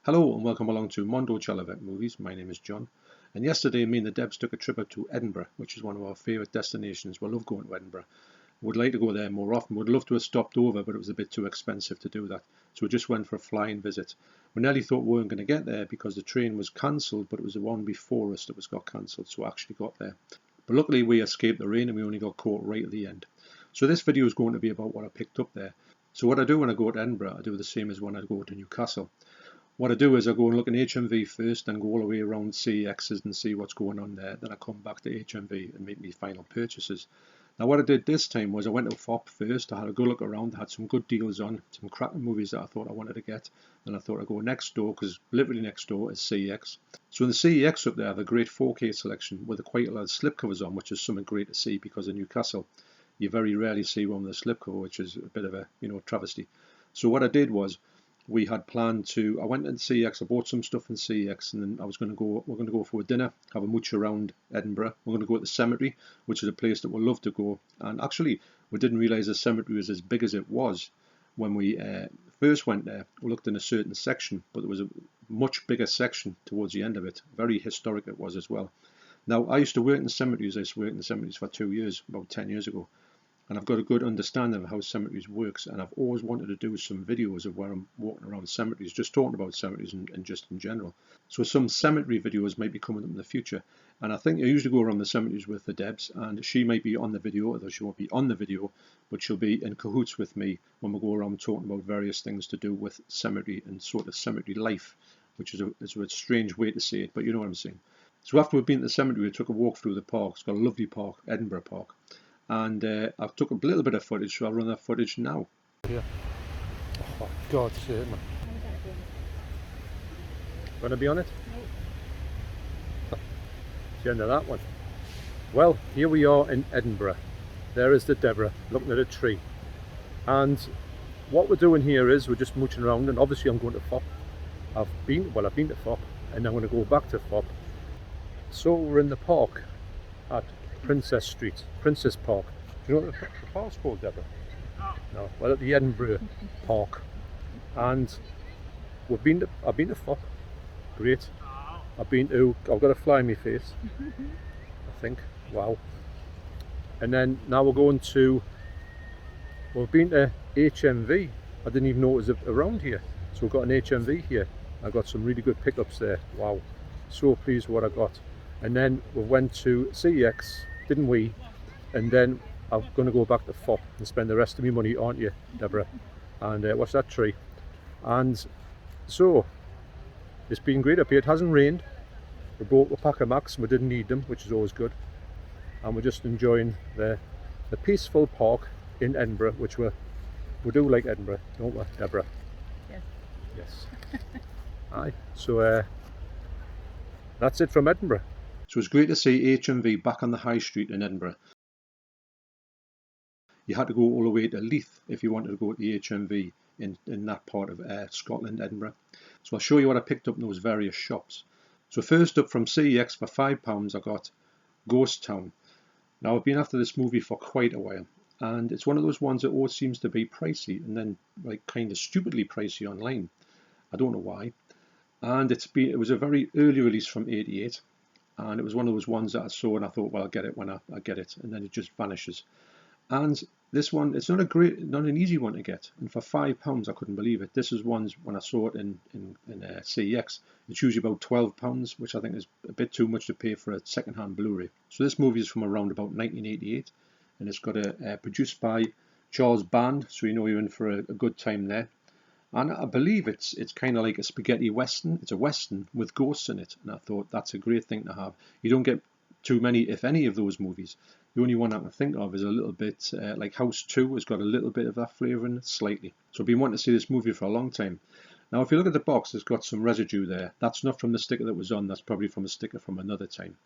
Hello and welcome along to Mondo Chelloveck Movies. My name is John, and yesterday me and the Debs took a trip up to Edinburgh, which is one of our favourite destinations. We love going to Edinburgh. Would like to go there more often. Would love to have stopped over, but it was a bit too expensive to do that. So we just went for a flying visit. We nearly thought we weren't going to get there because the train was cancelled, but it was the one before us that got cancelled, so we actually got there. But luckily we escaped the rain and we only got caught right at the end. So this video is going to be about what I picked up there. So what I do when I go to Edinburgh, I do the same as when I go to Newcastle. What I do is I go and look in HMV first and go all the way around CEXs and see what's going on there. Then I come back to HMV and make my final purchases. Now what I did this time was I went to Fopp first. I had a good look around. I had some good deals on, some cracking movies that I thought I wanted to get. Then I thought I'd go next door, because literally next door is CEX. So in the CEX up there I have a great 4K selection with quite a lot of slipcovers on, which is something great to see because in Newcastle you very rarely see one with a slipcover, which is a bit of a travesty. So what I did was, we had planned to, I went into CEX, I bought some stuff in CEX, and then we're going to go for a dinner, have a mooch around Edinburgh. We're going to go to the cemetery, which is a place that we'll love to go. And actually, we didn't realise the cemetery was as big as it was when we first went there. We looked in a certain section, but there was a much bigger section towards the end of it. Very historic it was as well. Now, I used to work in cemeteries. I used to work in cemeteries for 2 years, about 10 years ago. And I've got a good understanding of how cemeteries works, and I've always wanted to do some videos of where I'm walking around cemeteries, just talking about cemeteries and just in general. So some cemetery videos might be coming up in the future, and I think I usually go around the cemeteries with the Debs, and she might be on the video, although she won't be on the video, but she'll be in cahoots with me when we go around talking about various things to do with cemetery and sort of cemetery life, which is a strange way to say it, but you know what I'm saying. So after we've been to the cemetery, we took a walk through the park. It's got a lovely park, Edinburgh Park. And I took a little bit of footage, so I'll run that footage now. Yeah. Oh, God's sake, man. Want to be on it? No. It's the end of that one. Well, here we are in Edinburgh. There is the Deborah looking at a tree. And what we're doing here is we're just mooching around, and obviously I'm going to Fopp. I've been to Fopp, and I'm going to go back to Fopp. So we're in the park at Princess Park. Do you know what the park's called, Deborah? No. Well, at the Edinburgh Park, and I've been to Fopp. Great. I've got a fly in my face. I think. Wow. And then now we've been to HMV. I didn't even know it was around here. So we've got an HMV here. I got some really good pickups there. Wow. So pleased with what I got. And then we went to CEX, didn't we? And then I'm going to go back to Fopp and spend the rest of my money, aren't you, Deborah? And watch that tree. And so it's been great up here. It hasn't rained. We bought a pack of Macs and we didn't need them, which is always good. And we're just enjoying the peaceful park in Edinburgh, which we do like Edinburgh, don't we, Deborah? Yes. Yes. Aye. So that's it from Edinburgh. So it's great to see HMV back on the high street in Edinburgh. You had to go all the way to Leith if you wanted to go to the HMV in that part of Scotland, Edinburgh. So I'll show you what I picked up in those various shops. So first up, from CEX for £5 I got Ghost Town. Now I've been after this movie for quite a while, and it's one of those ones that always seems to be pricey, and then like kind of stupidly pricey online. I don't know why. And it was a very early release from '88, and it was one of those ones that I saw and I thought, well, I'll get it when I get it, and then it just vanishes. And this one, it's not an easy one to get, and for £5 I couldn't believe it. This is ones, when I saw it in CEX, it's usually about £12, which I think is a bit too much to pay for a second-hand Blu Ray. So this movie is from around about 1988, and it's got produced by Charles Band, so you know you're in for a good time there. And I believe it's kind of like a spaghetti western. It's a western with ghosts in it, and I thought that's a great thing to have. You don't get too many, if any, of those movies. The only one I can think of is a little bit like House 2 has got a little bit of that flavour in it, slightly. So I've been wanting to see this movie for a long time. Now if you look at the box, it's got some residue there. That's not from the sticker that was on, that's probably from a sticker from another time.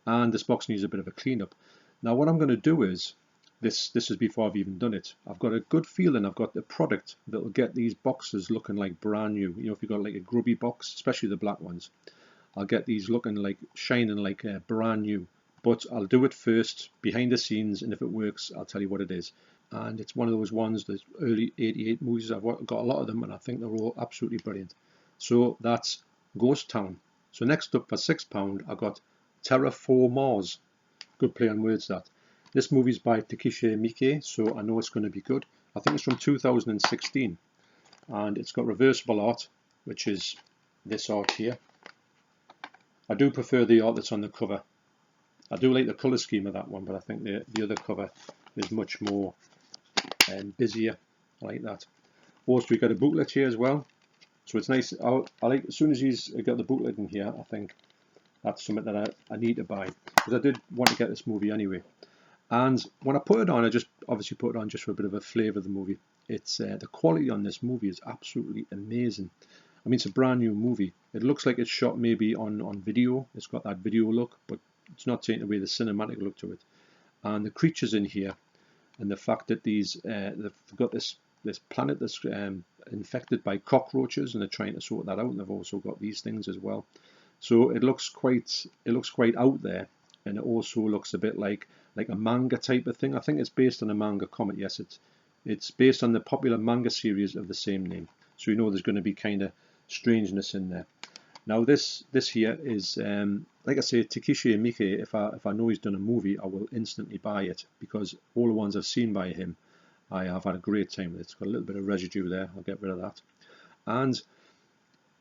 And this box needs a bit of a clean up. Now what I'm going to do is, this is before I've even done it, I've got a good feeling I've got the product that will get these boxes looking like brand new. You know, if you've got like a grubby box, especially the black ones, I'll get these looking like, shining like brand new. But I'll do it first, behind the scenes, and if it works, I'll tell you what it is. And it's one of those ones, the early '88 movies, I've got a lot of them, and I think they're all absolutely brilliant. So that's Ghost Town. So next up for £6 I got Terra Formars. Good play on words that. This movie's by Takeshi Miike, so I know it's going to be good. I think it's from 2016, and it's got reversible art, which is this art here. I do prefer the art that's on the cover. I do like the colour scheme of that one, but I think the other cover is much more busier. I like that. Also, we got a booklet here as well, so it's nice. I like, as soon as he's got the booklet in here, I think that's something that I need to buy, because I did want to get this movie anyway. And when I put it on, I just obviously put it on just for a bit of a flavour of the movie. It's the quality on this movie is absolutely amazing. I mean, it's a brand new movie. It looks like it's shot maybe on video. It's got that video look, but it's not taking away the cinematic look to it. And the creatures in here, and the fact that they've got this planet that's infected by cockroaches, and they're trying to sort that out. And they've also got these things as well. So it looks quite out there, and it also looks a bit like a manga type of thing. I think it's based on a manga comic. Yes, it's based on the popular manga series of the same name. So you know there's going to be kind of strangeness in there. Now this here is like I say, Takeshi Miike. If I know he's done a movie, I will instantly buy it, because all the ones I've seen by him, I have had a great time with it. It's got a little bit of residue there. I'll get rid of that. And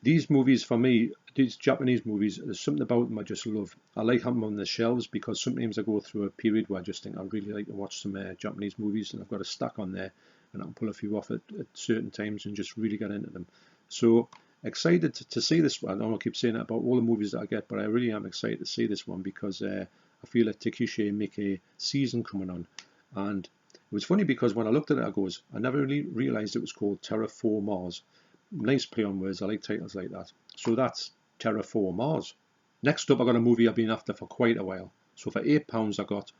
these movies, for me, these Japanese movies, there's something about them I just love. I like having them on the shelves, because sometimes I go through a period where I just think I really like to watch some Japanese movies, and I've got a stack on there, and I can pull a few off at certain times and just really get into them. So excited to see this one. I don't want to keep saying that about all the movies that I get, but I really am excited to see this one, because I feel a Takeshi Miike season coming on. And it was funny, because when I looked at it, I never really realised it was called Terra Formars. Nice play on words. I like titles like that. So that's Terra Formars. Next up, I got a movie I've been after for quite a while. So for £8 I got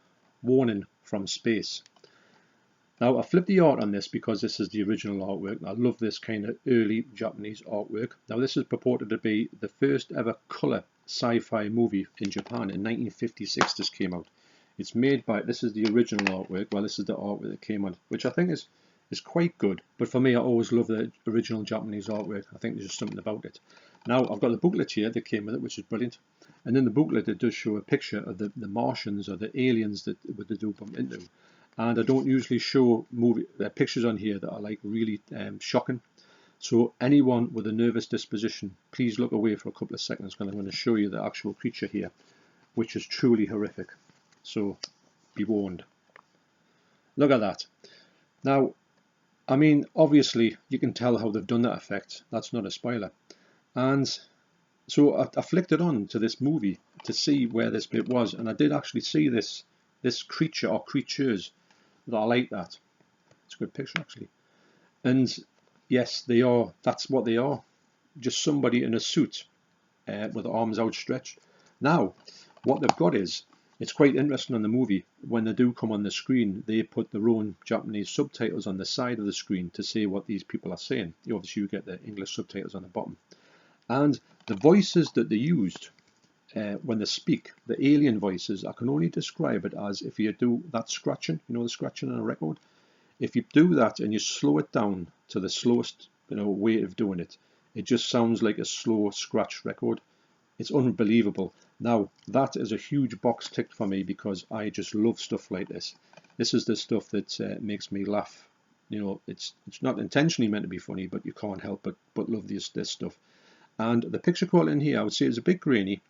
Warning from Space. Now I flipped the art on this, because this is the original artwork. I love this kind of early Japanese artwork. Now this is purported to be the first ever colour sci-fi movie in Japan. In 1956 this came out. It's made by, this is the original artwork. Well, this is the artwork that came out, which I think is quite good. But for me, I always love the original Japanese artwork. I think there's just something about it. Now I've got the booklet here that came with it, which is brilliant. And in the booklet it does show a picture of the Martians, or the aliens that they do bump into. And I don't usually show pictures on here that are like really shocking. So anyone with a nervous disposition, please look away for a couple of seconds, because I'm going to show you the actual creature here, which is truly horrific. So be warned. Look at that. Now, I mean, obviously you can tell how they've done that effect. That's not a spoiler. And so I flicked it on to this movie to see where this bit was, and I did actually see this creature, or creatures, that I like that. It's a good picture actually. And yes, they are. That's what they are. Just somebody in a suit with arms outstretched. Now, what they've got is, it's quite interesting on the movie, when they do come on the screen, they put their own Japanese subtitles on the side of the screen to say what these people are saying. Obviously you get the English subtitles on the bottom. And the voices that they used when they speak, the alien voices, I can only describe it as, if you do that scratching, you know, the scratching on a record, if you do that and you slow it down to the slowest way of doing it, it just sounds like a slow scratch record. It's unbelievable. Now that is a huge box ticked for me, because I just love stuff like this. This is the stuff that makes me laugh. You know, it's not intentionally meant to be funny, but you can't help but love this stuff. And the picture quality in here, I would say, is a bit grainy,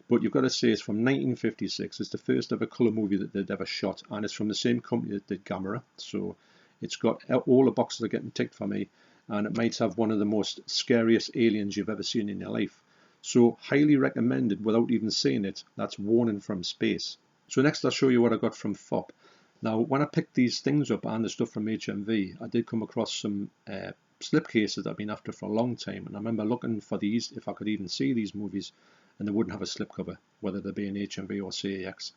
but you've got to say it's from 1956. It's the first ever colour movie that they'd ever shot, and it's from the same company that did Gamera. So it's got all the boxes are getting ticked for me, and it might have one of the most scariest aliens you've ever seen in your life. So highly recommended without even saying it. That's Warning from Space. So next I'll show you what I got from Fopp. Now when I picked these things up and the stuff from HMV, I did come across some slipcases that I've been after for a long time, and I remember looking for these, if I could even see these movies, and they wouldn't have a slipcover, whether they be in HMV or CEX.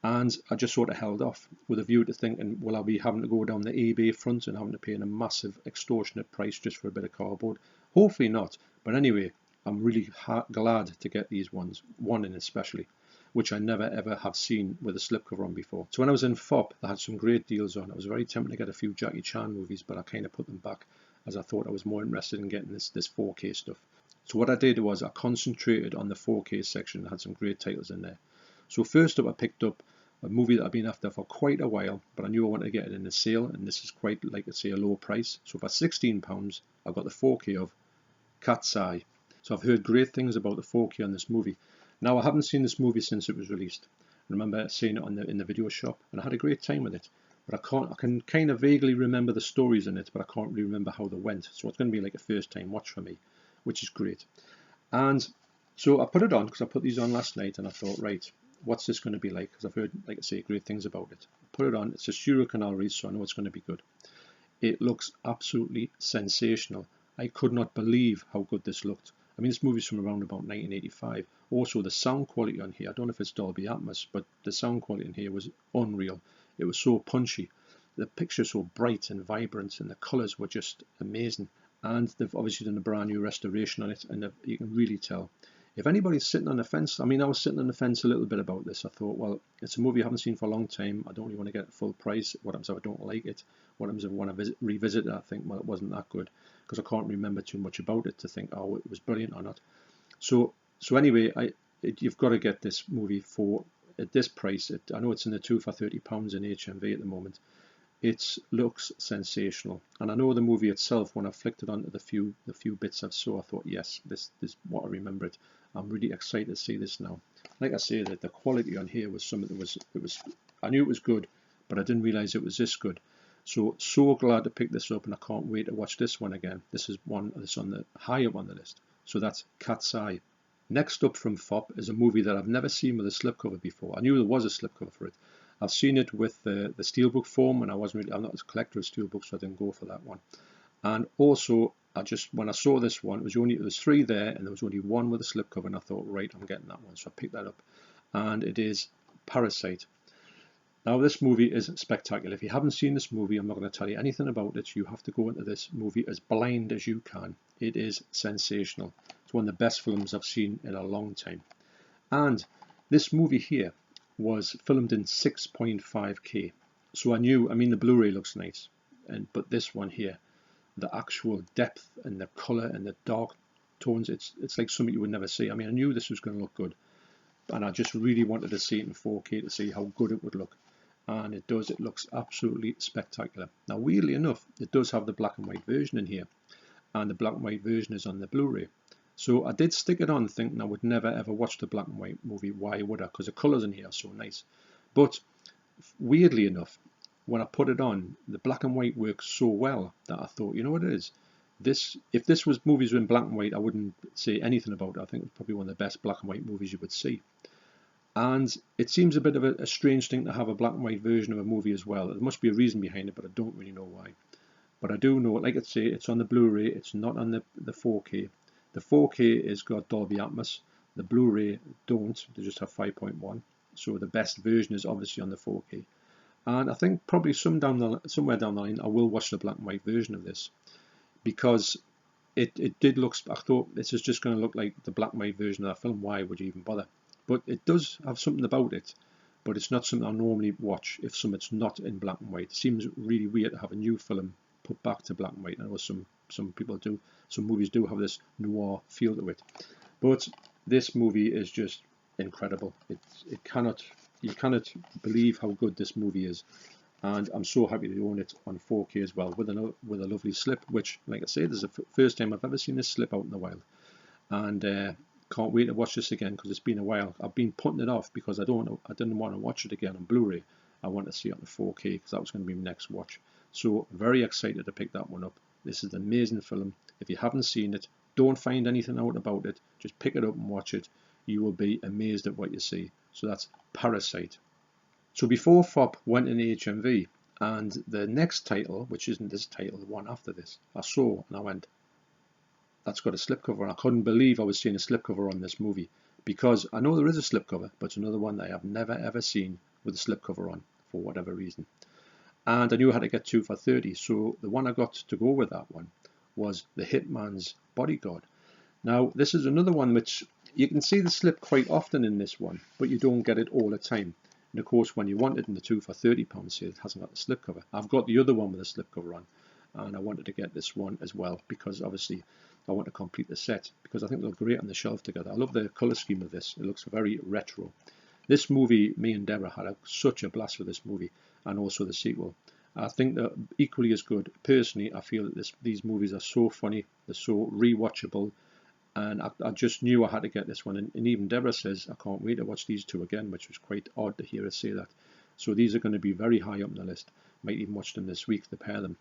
And I just sort of held off with a view to thinking, will I be having to go down the eBay front and having to pay a massive extortionate price just for a bit of cardboard? Hopefully not, but anyway, I'm really glad to get these ones, one in especially, which I never ever have seen with a slipcover on before. So when I was in Fopp, they had some great deals on. I was very tempted to get a few Jackie Chan movies, but I kind of put them back, as I thought I was more interested in getting this 4K stuff. So what I did was I concentrated on the 4K section and had some great titles in there. So first up, I picked up a movie that I've been after for quite a while, but I knew I wanted to get it in a sale, and this is quite, like I say, a low price. So for £16, I got the 4K of Katsai. So I've heard great things about the 4K on this movie. Now, I haven't seen this movie since it was released. I remember seeing it in the video shop, and I had a great time with it. But I can kind of vaguely remember the stories in it, but I can't really remember how they went. So it's going to be like a first time watch for me, which is great. And so I put it on because I put these on last night, and I thought, right, what's this going to be like? Because I've heard, like I say, great things about it. Put it on. It's a Studio Canal release, so I know it's going to be good. It looks absolutely sensational. I could not believe how good this looked. I mean, this movie's from around about 1985. Also, the sound quality on here, I don't know if it's Dolby Atmos, but the sound quality in here was unreal. It was so punchy. The picture's so bright and vibrant, and the colours were just amazing. And they've obviously done a brand new restoration on it, and you can really tell. If anybody's sitting on the fence, I mean, I was sitting on the fence a little bit about this. I thought, well, it's a movie I haven't seen for a long time. I don't really want to get it full price. What happens if I don't like it? What happens if I want to revisit it? I think, well, it wasn't that good, because I can't remember too much about it to think, oh, it was brilliant or not. So anyway, you've got to get this movie at this price. I know it's in the 2 for £30 in HMV at the moment. It looks sensational, and I know the movie itself. When I flicked it onto the few bits I saw, I thought, yes, this is what I remember it. I'm really excited to see this now. Like I say, that the quality on here was something that was I knew it was good, but I didn't realize it was this good. So glad to pick this up, and I can't wait to watch this one again. This is one that's on the high up on the list. So that's Katsai. Next up from Fopp is a movie that I've never seen with a slipcover before. I knew there was a slipcover for it. I've seen it with the steelbook form, and I'm not a collector of steelbooks, so I didn't go for that one. And also, when I saw this one, there was 3 there, and there was only one with a slipcover, and I thought, right, I'm getting that one, so I picked that up. And it is Parasite. Now, this movie is spectacular. If you haven't seen this movie, I'm not going to tell you anything about it. You have to go into this movie as blind as you can. It is sensational. It's one of the best films I've seen in a long time. And this movie here was filmed in 6.5K. So I mean, the Blu Ray looks nice, but this one here, the actual depth and the colour and the dark tones, it's like something you would never see. I mean, I knew this was going to look good, and I just really wanted to see it in 4K to see how good it would look. And it does. It looks absolutely spectacular. Now, weirdly enough, it does have the black and white version in here, and the black and white version is on the Blu Ray. So I did stick it on thinking I would never ever watch the black and white movie. Why would I? Because the colours in here are so nice. But weirdly enough, when I put it on, the black and white works so well that I thought, you know what it is? If this was movies in black and white, I wouldn't say anything about it. I think it's probably one of the best black and white movies you would see. And it seems a bit of a strange thing to have a black and white version of a movie as well. There must be a reason behind it, but I don't really know why. But I do know, like I say, it's on the Blu Ray. It's not on the 4K. The 4K is got Dolby Atmos. The Blu Ray don't. They just have 5.1. So the best version is obviously on the 4K. And I think probably somewhere down the line I will watch the black and white version of this, because it did look. I thought this is just going to look like the black and white version of that film. Why would you even bother? But it does have something about it. But it's not something I normally watch if something's not in black and white. It seems really weird to have a new film put back to black and white. I know some people do. Some movies do have this noir feel to it, but this movie is just incredible. You cannot believe how good this movie is, and I'm so happy to own it on 4K as well with a lovely slip. Which, like I say, this is the first time I've ever seen this slip out in the wild, and can't wait to watch this again because it's been a while. I've been putting it off because I didn't want to watch it again on Blu Ray. I want to see it on 4K because that was going to be my next watch. So very excited to pick that one up. This is an amazing film. If you haven't seen it, don't find anything out about it. Just pick it up and watch it. You will be amazed at what you see. So that's Parasite. So before Fopp went in HMV, and the next title, which isn't this title, the one after this, I saw and I went, that's got a slipcover. And I couldn't believe I was seeing a slipcover on this movie, because I know there is a slipcover, but it's another one that I have never ever seen with a slipcover on for whatever reason. And I knew I had to get 2 for 30, so the one I got to go with that one was the Hitman's Bodyguard. Now, this is another one which you can see the slip quite often in this one, but you don't get it all the time. And of course, when you want it in the 2 for £30 sale, it hasn't got the slipcover. I've got the other one with the slipcover on, and I wanted to get this one as well, because obviously I want to complete the set, because I think they'll look great on the shelf together. I love the colour scheme of this. It looks very retro. This movie, me and Deborah had such a blast with this movie, and also the sequel. I think they're equally as good. Personally, I feel that these movies are so funny, they're so rewatchable, and I just knew I had to get this one. And even Deborah says, I can't wait to watch these two again, which was quite odd to hear her say that. So these are going to be very high up on the list. Might even watch them this week to pair them.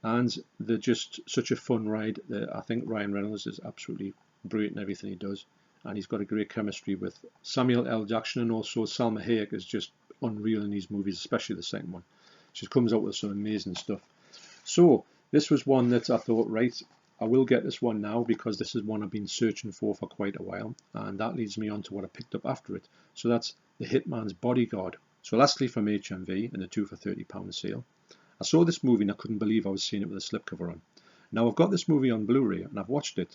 And they're just such a fun ride. I think Ryan Reynolds is absolutely brilliant in everything he does. And he's got a great chemistry with Samuel L. Jackson, and also Salma Hayek is just unreal in these movies, especially the second one. She comes out with some amazing stuff. So this was one that I thought, right, I will get this one now, because this is one I've been searching for quite a while. And that leads me on to what I picked up after it. So that's the Hitman's Bodyguard. So lastly from HMV in the 2 for £30 sale. I saw this movie and I couldn't believe I was seeing it with a slipcover on. Now I've got this movie on Blu Ray and I've watched it.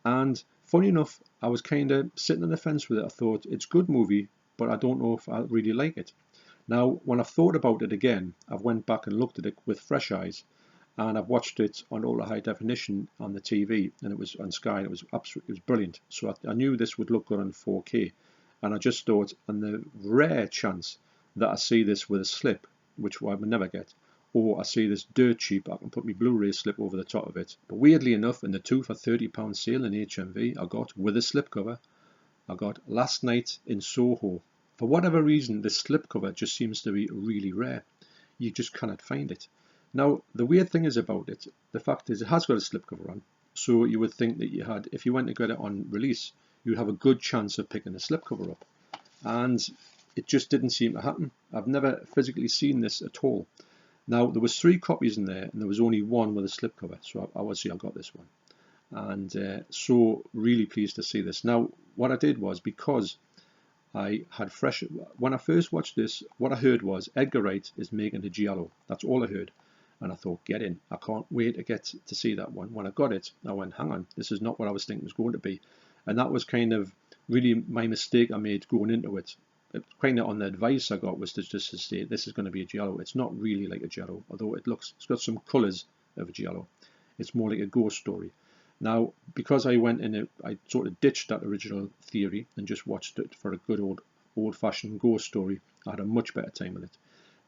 And funny enough, I was kind of sitting on the fence with it. I thought, it's a good movie, but I don't know if I really like it. Now, when I've thought about it again, I've went back and looked at it with fresh eyes, and I've watched it on ultra high definition on the TV, and it was on Sky, and it was absolutely, it was brilliant. So I knew this would look good on 4K, and I just thought, on the rare chance that I see this with a slip, which I would never get, or I see this dirt cheap, I can put my Blu Ray slip over the top of it. But weirdly enough, in the 2 for £30 sale in HMV, I got, with a slipcover, I got Last Night in Soho. For whatever reason, this slipcover just seems to be really rare. You just cannot find it. Now, the weird thing is about it, the fact is it has got a slipcover on, so you would think that you had, if you went to get it on release, you'd have a good chance of picking the slipcover up. And it just didn't seem to happen. I've never physically seen this at all. Now, there was 3 copies in there, and there was only one with a slipcover, so obviously I got this one. And so really pleased to see this. Now, what I did was, because I had when I first watched this, what I heard was Edgar Wright is making a giallo. That's all I heard. And I thought, get in. I can't wait to get to see that one. When I got it, I went, hang on, this is not what I was thinking it was going to be. And that was kind of really my mistake I made going into it. Kind of on the advice I got was to just to say, this is going to be a giallo. It's not really like a giallo, although it's got some colours of a giallo. It's more like a ghost story. Now, because I went in it, I sort of ditched that original theory and just watched it for a good old-fashioned ghost story. I had a much better time with it.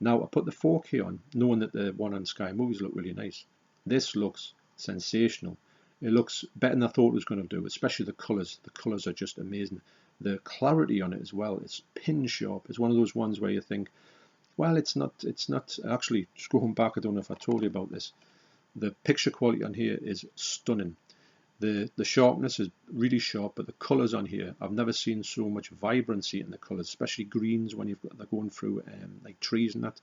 Now, I put the 4K on, knowing that the one on Sky Movies looked really nice. This looks sensational. It looks better than I thought it was going to do, especially the colours. The colours are just amazing. The clarity on it as well, it's pin sharp. It's one of those ones where you think, well, it's not, actually, just going back, I don't know if I told you about this. The picture quality on here is stunning. The sharpness is really sharp, but the colours on here, I've never seen so much vibrancy in the colours, especially greens when they're going through like trees and that.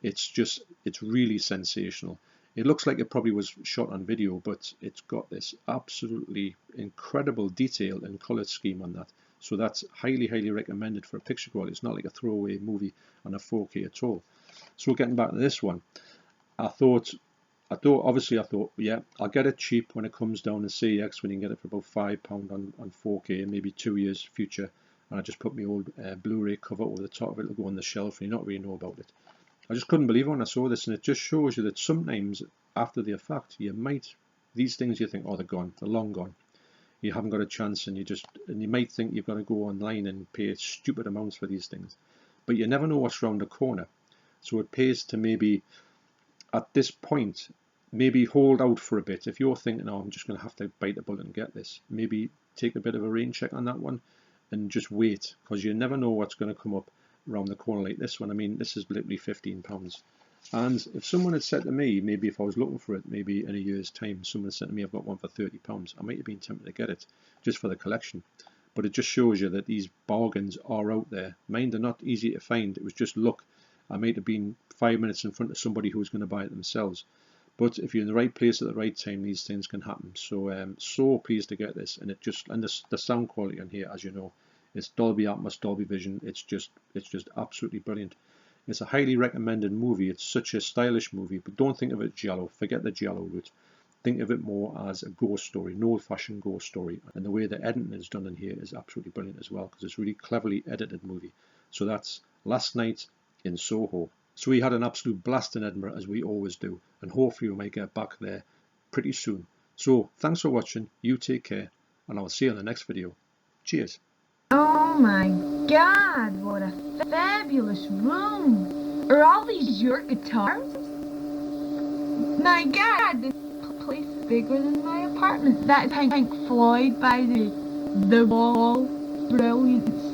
It's really sensational. It looks like it probably was shot on video, but it's got this absolutely incredible detail and colour scheme on that. So that's highly, highly recommended for a picture quality. It's not like a throwaway movie on a 4K at all. So getting back to this one, I thought, yeah, I'll get it cheap when it comes down in CEX, when you can get it for about £5 on 4K, maybe 2 years future. And I just put my old Blu Ray cover over the top of it. It'll go on the shelf and you not really know about it. I just couldn't believe it when I saw this, and it just shows you that sometimes after the fact, these things you think, oh, they're gone, they're long gone. You haven't got a chance, and you might think you've got to go online and pay stupid amounts for these things. But you never know what's around the corner. So it pays to maybe, at this point, maybe hold out for a bit. If you're thinking, oh, I'm just going to have to bite the bullet and get this, maybe take a bit of a rain check on that one and just wait, because you never know what's going to come up around the corner like this one. I mean, this is literally £15. And if someone had said to me, maybe if I was looking for it, maybe in a year's time, someone had said to me, I've got one for £30, I might have been tempted to get it just for the collection. But it just shows you that these bargains are out there. Mine are not easy to find. It was just luck. I might have been 5 minutes in front of somebody who was going to buy it themselves. But if you're in the right place at the right time, these things can happen. So so pleased to get this, and the sound quality on here, as you know, it's Dolby Atmos, Dolby Vision. It's just absolutely brilliant. It's a highly recommended movie. It's such a stylish movie, but don't think of it giallo. Forget the giallo route. Think of it more as a ghost story, an old-fashioned ghost story. And the way the editing is done in here is absolutely brilliant as well, because it's a really cleverly edited movie. So that's Last Night in Soho. So we had an absolute blast in Edinburgh, as we always do, and hopefully we might get back there pretty soon. So thanks for watching, you take care, and I'll see you in the next video. Cheers. Oh my god, what a fabulous room! Are all these your guitars? My god, this place is bigger than my apartment. That Pink Floyd by the wall, brilliant